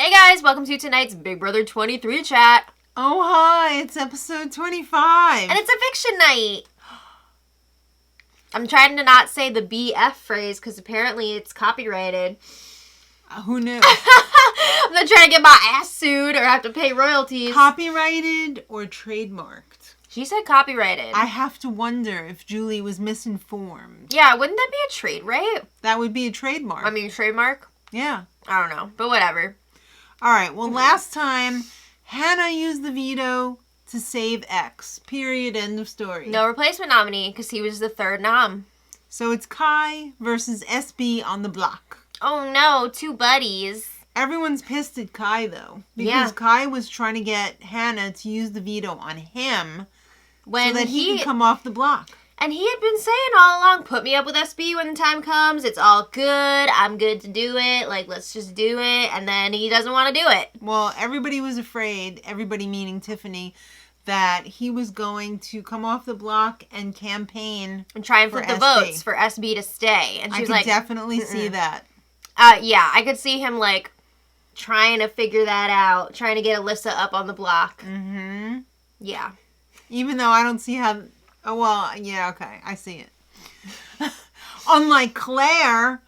Hey guys, welcome to tonight's Big Brother 23 chat. Oh, hi, it's episode 25. And it's eviction night. I'm trying to not say the BF phrase because apparently it's copyrighted. Who knew? I'm not trying to get my ass sued or have to pay royalties. Copyrighted or trademarked? She said copyrighted. I have to wonder if Julie was misinformed. Yeah, wouldn't that be a trade, right? That would be a trademark. I mean, trademark? Yeah. I don't know, but whatever. All right, well, last time, Hannah used the veto to save X. Period. End of story. No replacement nominee because he was the third nom. So it's Kai versus SB on the block. Oh no, two buddies. Everyone's pissed at Kai, though. Because Yeah. Kai was trying to get Hannah to use the veto on him When so that he could come off the block. And he had been saying all along, put me up with SB when the time comes. It's all good. I'm good to do it. Like, let's just do it. And then he doesn't want to do it. Well, everybody was afraid, everybody meaning Tiffany, that he was going to come off the block and campaign And try and flip the SB. votes for SB to stay. And she I was could like, definitely see that. yeah, I could see him, like, trying to figure that out. Trying to get Alyssa up on the block. Mm-hmm. Yeah. Even though I don't see how... Oh, well, yeah, okay. I see it. Unlike Claire,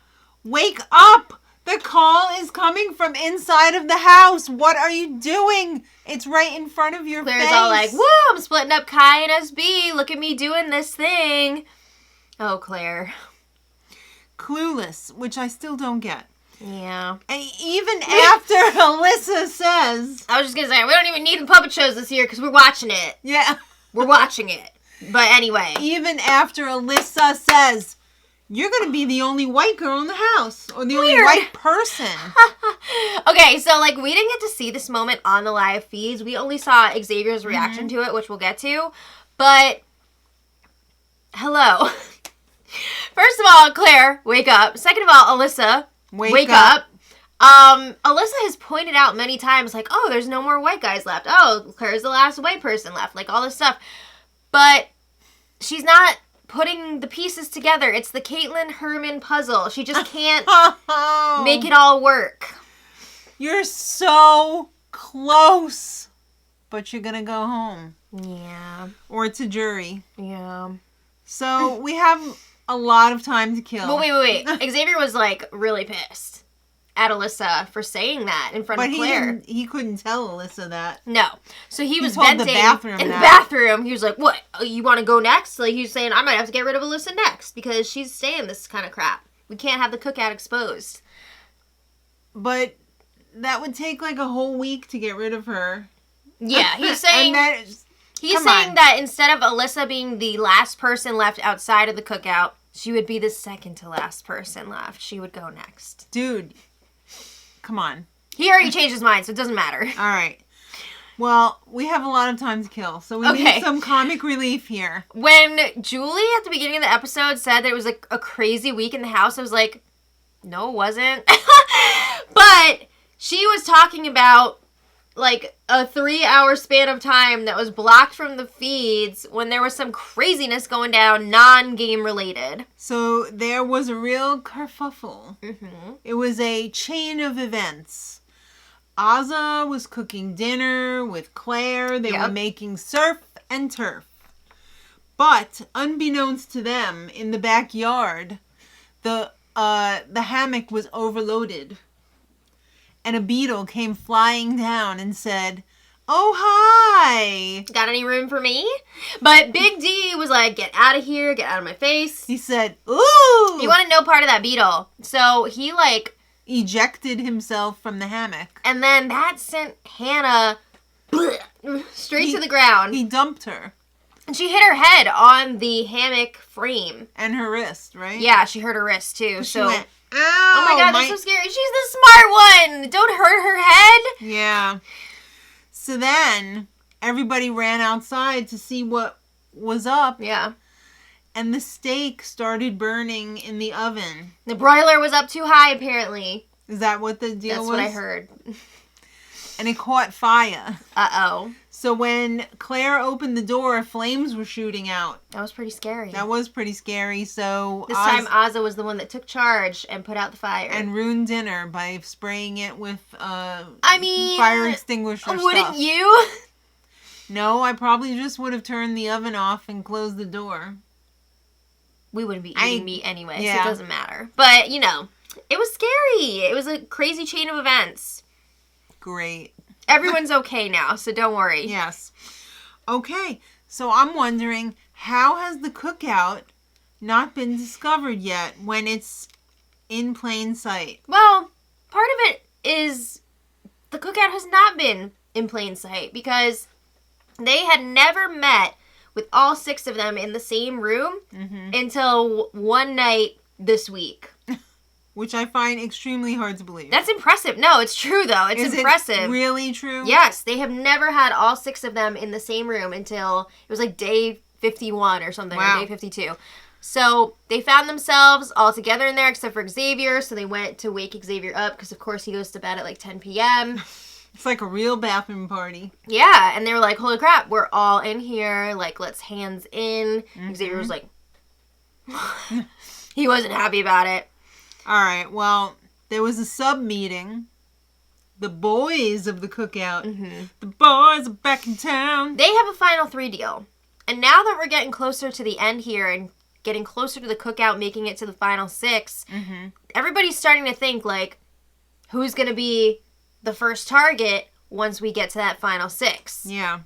wake up! The call is coming from inside of the house. What are you doing? It's right in front of your Claire's face. all like, woo, I'm splitting up Kai and SB. Look at me doing this thing. Oh, Claire. Clueless, which I still don't get. Yeah. And even after Alyssa says... I was just going to say, we don't even need the puppet shows this year because we're watching it. Yeah. We're watching it. But anyway. Even after Alyssa says, you're going to be the only white girl in the house. Or the only Weird. white person. Okay, so, like, we didn't get to see this moment on the live feeds. We only saw Xavier's reaction to it, which we'll get to. But, hello. First of all, Claire, wake up. Second of all, Alyssa, wake up. Alyssa has pointed out many times, like, oh, there's no more white guys left. Oh, Claire's the last white person left. Like, all this stuff. But she's not putting the pieces together. It's the Caitlyn Herman puzzle. She just can't make it all work. You're so close. But you're going to go home. Yeah. Or to jury. Yeah. So we have a lot of time to kill. Well, wait. Xavier was, like, really pissed at Alyssa for saying that in front of Claire. But he couldn't tell Alyssa that. No. So he was told venting the bathroom in the that. bathroom. He was like, what? You want to go next? Like, he was saying, I might have to get rid of Alyssa next because she's saying this kind of crap. We can't have the cookout exposed. But that would take like a whole week to get rid of her. Yeah, he's saying... He's saying that instead of Alyssa being the last person left outside of the cookout, she would be the second to last person left. She would go next. Dude, come on. He already changed his mind, so it doesn't matter. All right. Well, we have a lot of time to kill, so we need some comic relief here. When Julie, at the beginning of the episode, said that it was like a crazy week in the house, I was like, no, it wasn't. But she was talking about like a 3-hour span of time that was blocked from the feeds when there was some craziness going down, non-game related. So there was a real kerfuffle. Mm-hmm. It was a chain of events. Azza was cooking dinner with Claire. They were making surf and turf. But unbeknownst to them, in the backyard, the hammock was overloaded. And a beetle came flying down and said, oh, hi. Got any room for me? But Big D was like, get out of here, get out of my face. He said, ooh. He wanted no part of that beetle. So he like... ejected himself from the hammock. And then that sent Hannah straight to the ground. He dumped her. And she hit her head on the hammock frame. And her wrist, right? Yeah, she hurt her wrist too. She went, ow! Oh my god, that's so scary. She's the smart one! Don't hurt her head! Yeah. So then, everybody ran outside to see what was up. Yeah. And the steak started burning in the oven. The broiler was up too high, apparently. Is that what the deal was? That's what I heard. And it caught fire. Uh-oh. So when Claire opened the door, flames were shooting out. That was pretty scary. That was pretty scary. So this time, Ozza was the one that took charge and put out the fire. And ruined dinner by spraying it with fire extinguisher wouldn't stuff. you? No, I probably just would have turned the oven off and closed the door. We wouldn't be eating meat anyway, so it doesn't matter. But, you know, it was scary. It was a crazy chain of events. Great. Everyone's okay now, so don't worry. Yes. Okay, so I'm wondering, how has the cookout not been discovered yet when it's in plain sight? Well, part of it is the cookout has not been in plain sight because they had never met with all 6 of them in the same room until one night this week. Which I find extremely hard to believe. That's impressive. No, it's true, though. It's impressive. Is it really true? Yes. They have never had all 6 of them in the same room until it was like day 51 or something, or day 52. So they found themselves all together in there except for Xavier. So they went to wake Xavier up because, of course, he goes to bed at like 10 p.m. It's like a real bathroom party. Yeah. And they were like, holy crap, we're all in here. Like, let's hands in. Xavier was like, he wasn't happy about it. All right, well, there was a sub-meeting. The boys of the cookout. The boys are back in town. They have a final 3 deal. And now that we're getting closer to the end here and getting closer to the cookout, making it to the final 6, everybody's starting to think, like, who's going to be the first target once we get to that final 6? Yeah.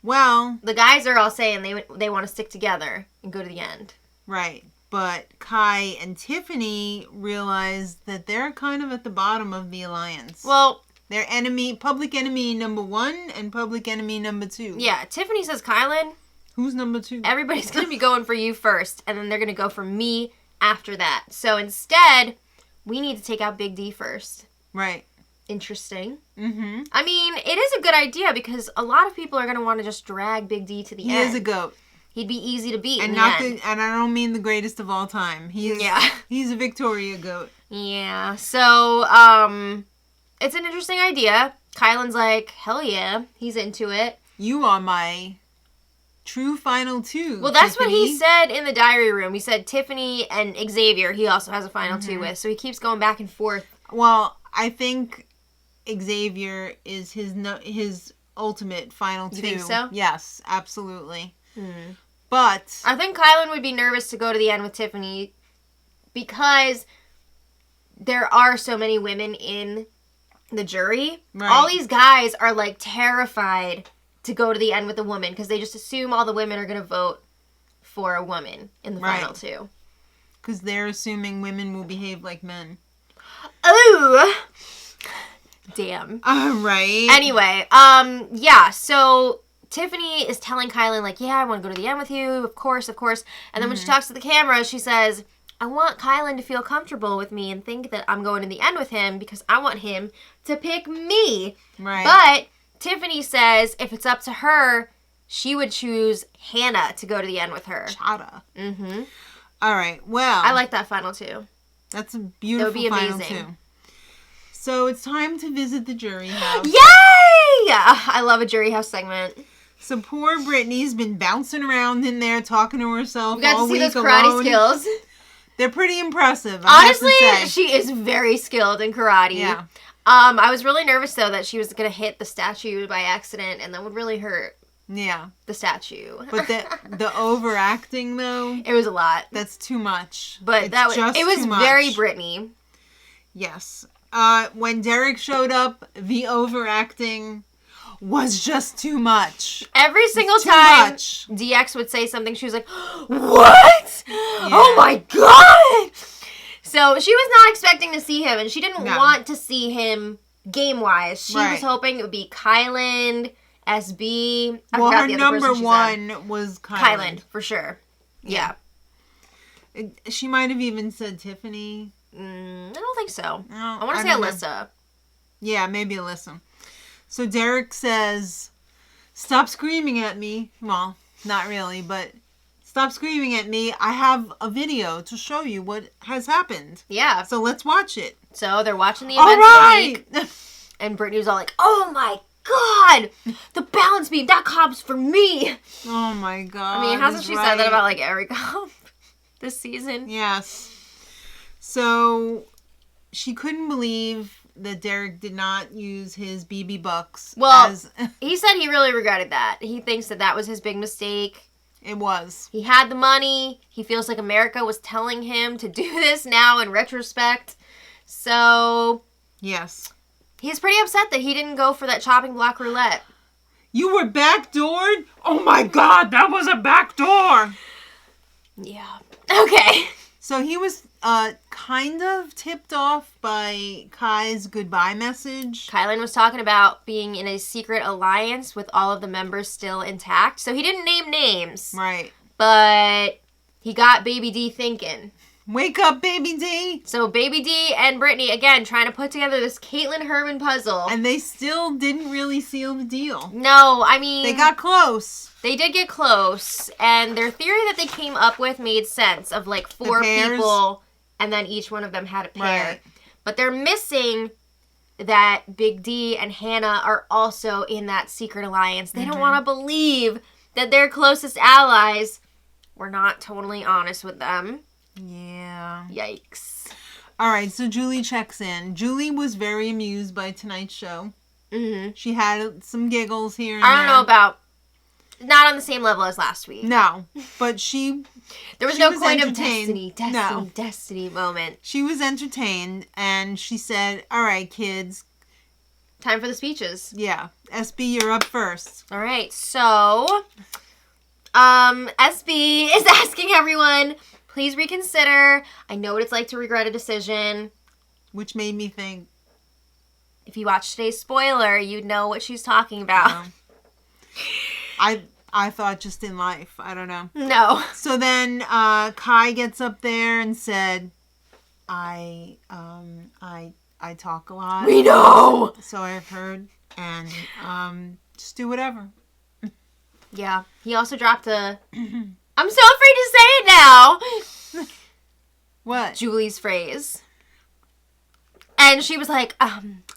Well, the guys are all saying they want to stick together and go to the end. Right. But Kai and Tiffany realize that they're kind of at the bottom of the alliance. Well, they're public enemy number 1 and public enemy number 2. Yeah, Tiffany says, Kylan, who's number 2? Everybody's going to be going for you first, and then they're going to go for me after that. So instead, we need to take out Big D first. Right. Interesting. I mean, it is a good idea because a lot of people are going to want to just drag Big D to the end. He is a goat. He'd be easy to beat. And and I don't mean the greatest of all time. He's a Victoria goat. Yeah. So, it's an interesting idea. Kylan's like, hell yeah, he's into it. You are my true final 2. Well, that's Tiffany. what he said in the diary room. He said Tiffany and Xavier, he also has a final 2 with. So he keeps going back and forth. Well, I think Xavier is his ultimate final 2. You think so? Yes, absolutely. But I think Kylan would be nervous to go to the end with Tiffany because there are so many women in the jury. Right. All these guys are like terrified to go to the end with a woman because they just assume all the women are going to vote for a woman in the final 2. Because they're assuming women will behave like men. Oh! Damn. Right. Anyway, yeah, so Tiffany is telling Kylan, like, yeah, I want to go to the end with you, of course. And then when she talks to the camera, she says, I want Kylan to feel comfortable with me and think that I'm going to the end with him because I want him to pick me. Right. But Tiffany says if it's up to her, she would choose Hannah to go to the end with her. Chada. All right, well. I like that final 2. That's a beautiful that would be final amazing. 2. So it's time to visit the jury house. Yay! I love a jury house segment. So poor Brittany's been bouncing around in there talking to herself We got all to see week those karate alone. skills. They're pretty impressive, I have to Honestly, say. she is very skilled in karate. Yeah. I was really nervous, though, that she was going to hit the statue by accident, and that would really hurt the statue. But the overacting, though. It was a lot. That's too much. But it was very Brittany. Yes. When Derek showed up, the overacting was just too much. Every single time DX would say something, she was like, what? Yeah. Oh my God! So she was not expecting to see him, and she didn't want to see him game-wise. She was hoping it would be Kylan, SB. Well, her number 1 was Kylan. For sure. Yeah. She might have even said Tiffany. I don't think so. No, I want to say Alyssa. Yeah, maybe Alyssa. So Derek says, stop screaming at me. Well, not really, but stop screaming at me. I have a video to show you what has happened. Yeah. So let's watch it. So they're watching the event of the week. And Brittany was all like, oh my God, the balance beam, that cop's for me. Oh my God. I mean, hasn't she said that about like every cop this season? Yes. So she couldn't believe that Derek did not use his BB bucks. Well, he said he really regretted that. He thinks that was his big mistake. It was. He had the money. He feels like America was telling him to do this now in retrospect. So, yes. He's pretty upset that he didn't go for that chopping block roulette. You were backdoored? Oh my God, that was a backdoor. Yeah. Okay. So he was kind of tipped off by Kai's goodbye message. Kylan was talking about being in a secret alliance with all of the members still intact. So he didn't name names. Right. But he got Baby D thinking. Wake up, Baby D. So Baby D and Brittany, again, trying to put together this Caitlin Herman puzzle. And they still didn't really seal the deal. No, I mean... They got close. They did get close. And their theory that they came up with made sense of like 4 people, and then each one of them had a pair. Right. But they're missing that Big D and Hannah are also in that secret alliance. They don't want to believe that their closest allies were not totally honest with them. Yeah. Yikes. All right, so Julie checks in. Julie was very amused by tonight's show. Mm-hmm. She had some giggles here and I don't know about... Not on the same level as last week. No, but there was no coin of destiny moment. She was entertained, and she said, all right, kids. Time for the speeches. Yeah. SB, you're up first. All right, so... SB is asking everyone... Please reconsider. I know what it's like to regret a decision. Which made me think. If you watch today's spoiler, you'd know what she's talking about. I thought just in life. I don't know. No. So then Kai gets up there and said, I talk a lot. We know. So I've heard. And just do whatever. Yeah. He also dropped a... I'm so afraid to say it now. What? Julie's phrase. And she was like,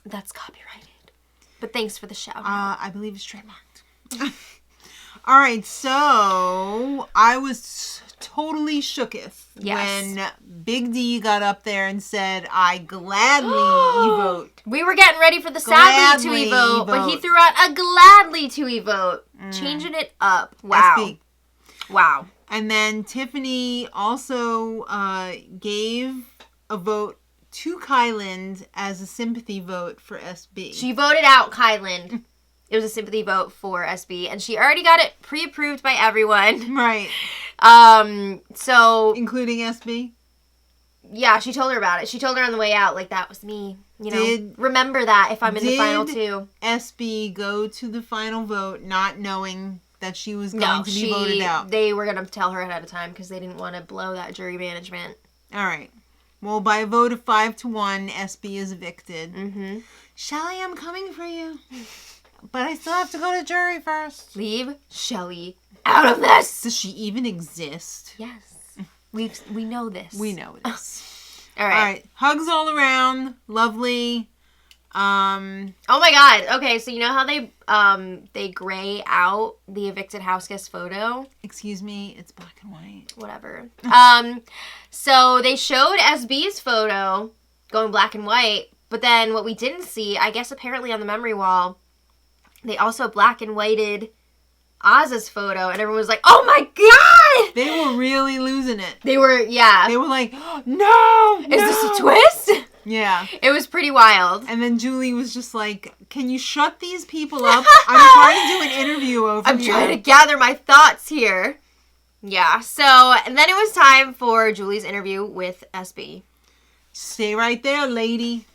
that's copyrighted. But thanks for the shout. I believe it's trademarked. All right, so I was totally shooketh when Big D got up there and said, I gladly evote. We were getting ready for the sadly to evote, but he threw out a gladly to evote. Changing it up. Wow. SB. Wow. And then Tiffany also gave a vote to Kyland as a sympathy vote for SB. She voted out Kyland. It was a sympathy vote for SB. And she already got it pre-approved by everyone. Right. So... Including SB? Yeah, she told her about it. She told her on the way out, like, that was me. You know, remember that if I'm in the final 2. SB go to the final vote not knowing... that she was going to be voted out. They were going to tell her ahead of time because they didn't want to blow that jury management. All right. Well, by a vote of 5-1, SB is evicted. Mm-hmm. Shelly, I'm coming for you. But I still have to go to jury first. Leave Shelly out of this. Does she even exist? Yes. We know this. We know this. All right. All right. Hugs all around. Lovely. Oh my God. Okay, so you know how they gray out the evicted house guest photo? Excuse me, it's black and white. Whatever. So they showed SB's photo going black and white, but then what we didn't see, I guess apparently on the memory wall, they also black and whited Oz's photo, and everyone was like, oh my God! They were really losing it. They were, yeah. They were like, oh, no! Is this a twist? Yeah. It was pretty wild. And then Julie was just like, can you shut these people up? I'm trying to do an interview over here. I'm trying to gather my thoughts here. Yeah, so, and then it was time for Julie's interview with SB. Stay right there, lady.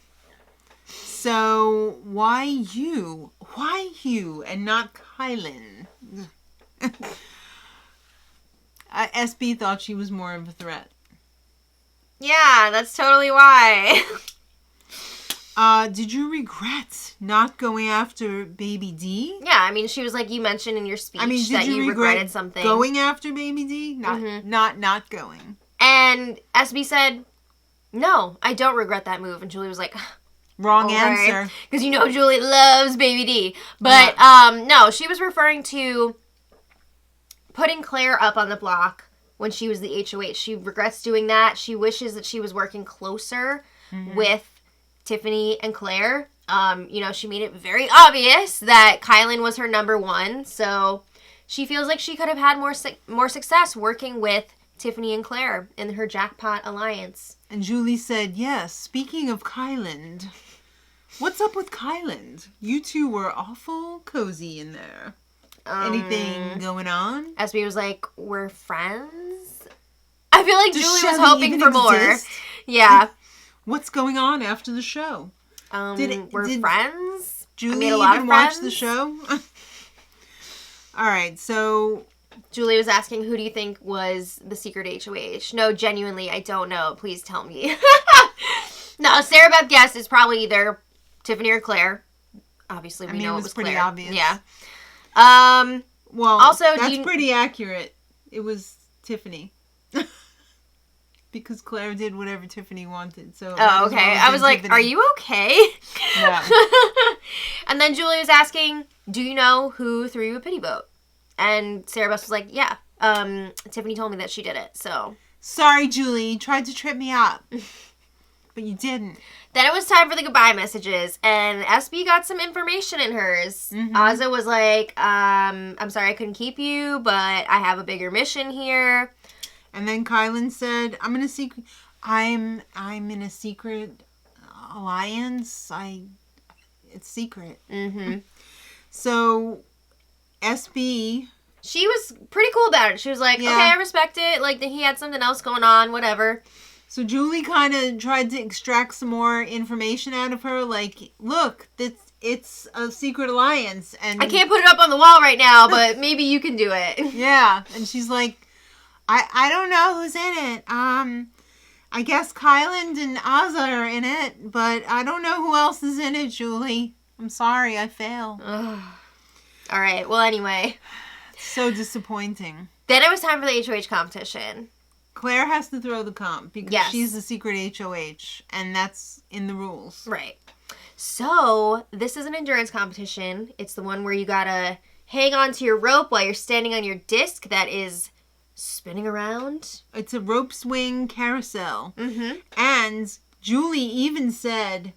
So, why you? Why you and not Kylan? SB thought she was more of a threat. Yeah, that's totally why. Did you regret not going after Baby D? Yeah, I mean, she was like, you mentioned in your speech that you regretted something. Going after Baby D? Not going. And SB said, no, I don't regret that move. And Julie was like, Wrong answer. Because you know Julie loves Baby D. But, no, she was referring to putting Claire up on the block when she was the HOH. She regrets doing that. She wishes that she was working closer with Tiffany and Claire. You know, she made it very obvious that Kylan was her number one. So she feels like she could have had more success working with Tiffany and Claire in her jackpot alliance. And Julie said, yes, speaking of Kylan, what's up with Kylan? You two were awful cozy in there. Anything going on? SB was like, we're friends? I feel like Julie was hoping for more. Yeah. What's going on after the show? We're friends? Julie I made a lot even of friends. watch the show? All right, so... Julie was asking, who do you think was the secret HOH? No, genuinely, I don't know. Please tell me. No, Sarah Beth guessed it's probably either Tiffany or Claire. Obviously, we know it was pretty Claire. obvious. Yeah. Well, also, that's pretty accurate. It was Tiffany. Because Claire did whatever Tiffany wanted. So oh, okay. I was like, Tiffany. Are you okay? Yeah. And then Julie was asking, do you know who threw you a pity vote? And Sarah Beth was like, yeah. Tiffany told me that she did it, so. Sorry, Julie. You tried to trip me up. But you didn't. Then it was time for the goodbye messages, and SB got some information in hers. Azza was like, I'm sorry I couldn't keep you, but I have a bigger mission here. And then Kylan said, I'm in a secret alliance. It's secret. So SB, she was pretty cool about it. She was like, okay, I respect it. Like, he had something else going on, whatever. So Julie kind of tried to extract some more information out of her. Like, look, it's a secret alliance. And I can't put it up on the wall right now, but maybe you can do it. Yeah. And she's like, I don't know who's in it. I guess Kylan and Azza are in it, but I don't know who else is in it, Julie. I'm sorry, I fail. All right. Well, anyway. So disappointing. Then it was time for the HOH competition. Claire has to throw the comp because she's the secret HOH, and that's in the rules. Right. So, this is an endurance competition. It's the one where you gotta hang on to your rope while you're standing on your disc that is spinning around. It's a rope swing carousel. And Julie even said,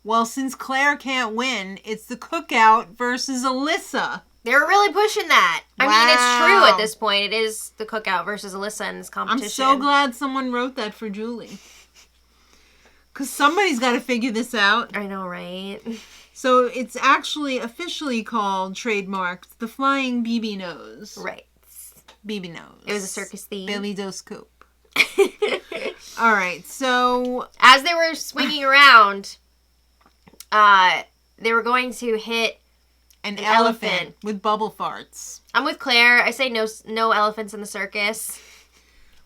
well, since Claire can't win, it's the Cookout versus Alyssa. They were really pushing that. Wow. I mean, it's true at this point. It is the Cookout versus Alyssa in this competition. I'm so glad someone wrote that for Julie. Because somebody's got to figure this out. I know, right? So it's actually officially called, trademarked, the Flying BB Nose. Right. BB Nose. It was a circus theme. Billy Dose Coop. All right, so... As they were swinging around, they were going to hit an elephant with bubble farts. I'm with Claire. I say no elephants in the circus.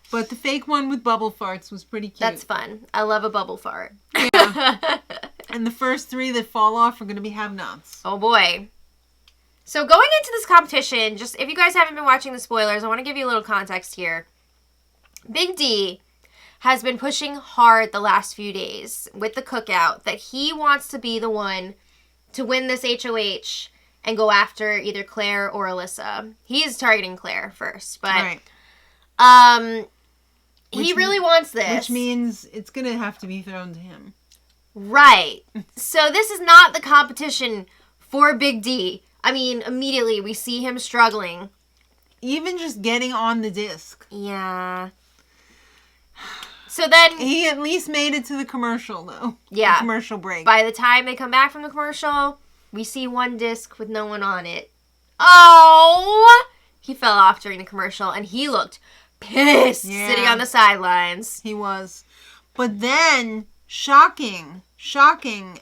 But the fake one with bubble farts was pretty cute. That's fun. I love a bubble fart. Yeah. And the first 3 that fall off are going to be have-nots. Oh, boy. So going into this competition, just if you guys haven't been watching the spoilers, I want to give you a little context here. Big D has been pushing hard the last few days with the Cookout that he wants to be the one to win this HOH and go after either Claire or Alyssa. He is targeting Claire first, but he really wants this. Which means it's going to have to be thrown to him. Right. So this is not the competition for Big D. I mean, immediately we see him struggling. Even just getting on the disc. Yeah. So then... He at least made it to the commercial, though. Yeah. The commercial break. By the time they come back from the commercial, we see one disc with no one on it. Oh! He fell off during the commercial, and he looked pissed sitting on the sidelines. He was. But then, shocking,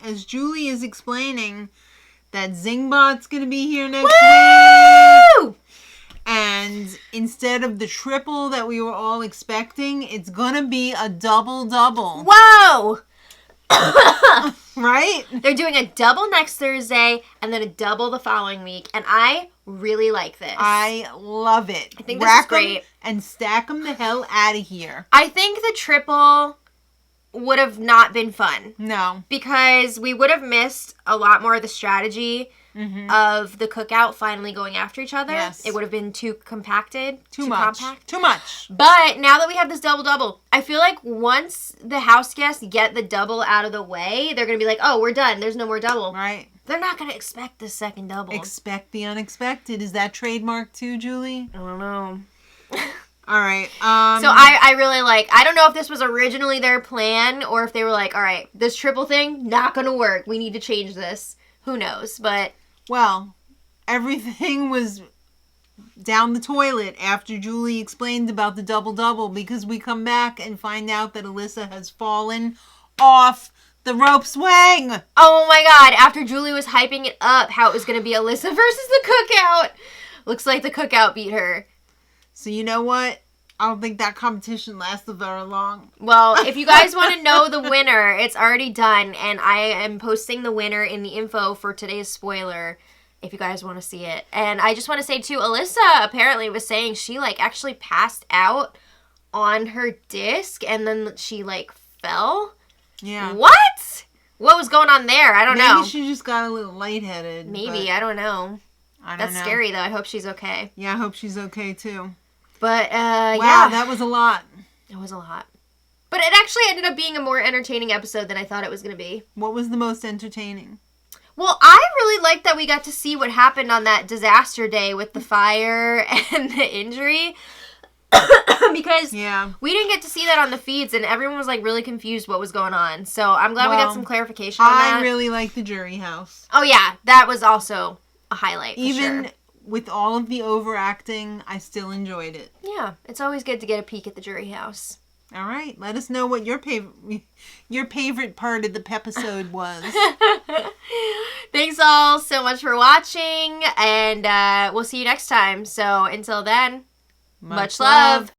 as Julie is explaining that Zingbot's going to be here next week. And instead of the triple that we were all expecting, it's going to be a double-double. Whoa! Right? They're doing a double next Thursday and then a double the following week. And I really like this. I love it. I think this is great. And stack them the hell out of here. I think the triple would have not been fun. No. Because we would have missed a lot more of the strategy of the cookout finally going after each other. Yes. It would have been too compacted. Too much. Compact. Too much. But now that we have this double-double, I feel like once the house guests get the double out of the way, they're going to be like, oh, we're done. There's no more double. Right. They're not going to expect the second double. Expect the unexpected. Is that trademark too, Julie? I don't know. All right. So I really like, I don't know if this was originally their plan or if they were like, all right, this triple thing, not going to work. We need to change this. Who knows? But. Well, everything was down the toilet after Julie explained about the double-double because we come back and find out that Alyssa has fallen off the rope swing. Oh my god, after Julie was hyping it up how it was going to be Alyssa versus the Cookout. Looks like the Cookout beat her. So you know what? I don't think that competition lasted very long. Well, if you guys want to know the winner, it's already done. And I am posting the winner in the info for today's spoiler if you guys want to see it. And I just want to say, too, Alyssa apparently was saying she, like, actually passed out on her disc and then she, like, fell. Yeah. What? What was going on there? I don't know. Maybe she just got a little lightheaded. Maybe. I don't know. That's scary, though. I hope she's okay. Yeah, I hope she's okay, too. But, wow, yeah. that was a lot. It was a lot. But it actually ended up being a more entertaining episode than I thought it was going to be. What was the most entertaining? Well, I really liked that we got to see what happened on that disaster day with the fire and the injury. Because we didn't get to see that on the feeds, and everyone was, like, really confused what was going on. So I'm glad we got some clarification on that. I really liked the jury house. Oh, yeah. That was also a highlight, for Even with all of the overacting, I still enjoyed it. Yeah. It's always good to get a peek at the jury house. All right. Let us know what your favorite part of the episode was. Thanks all so much for watching, and we'll see you next time. So until then, much love.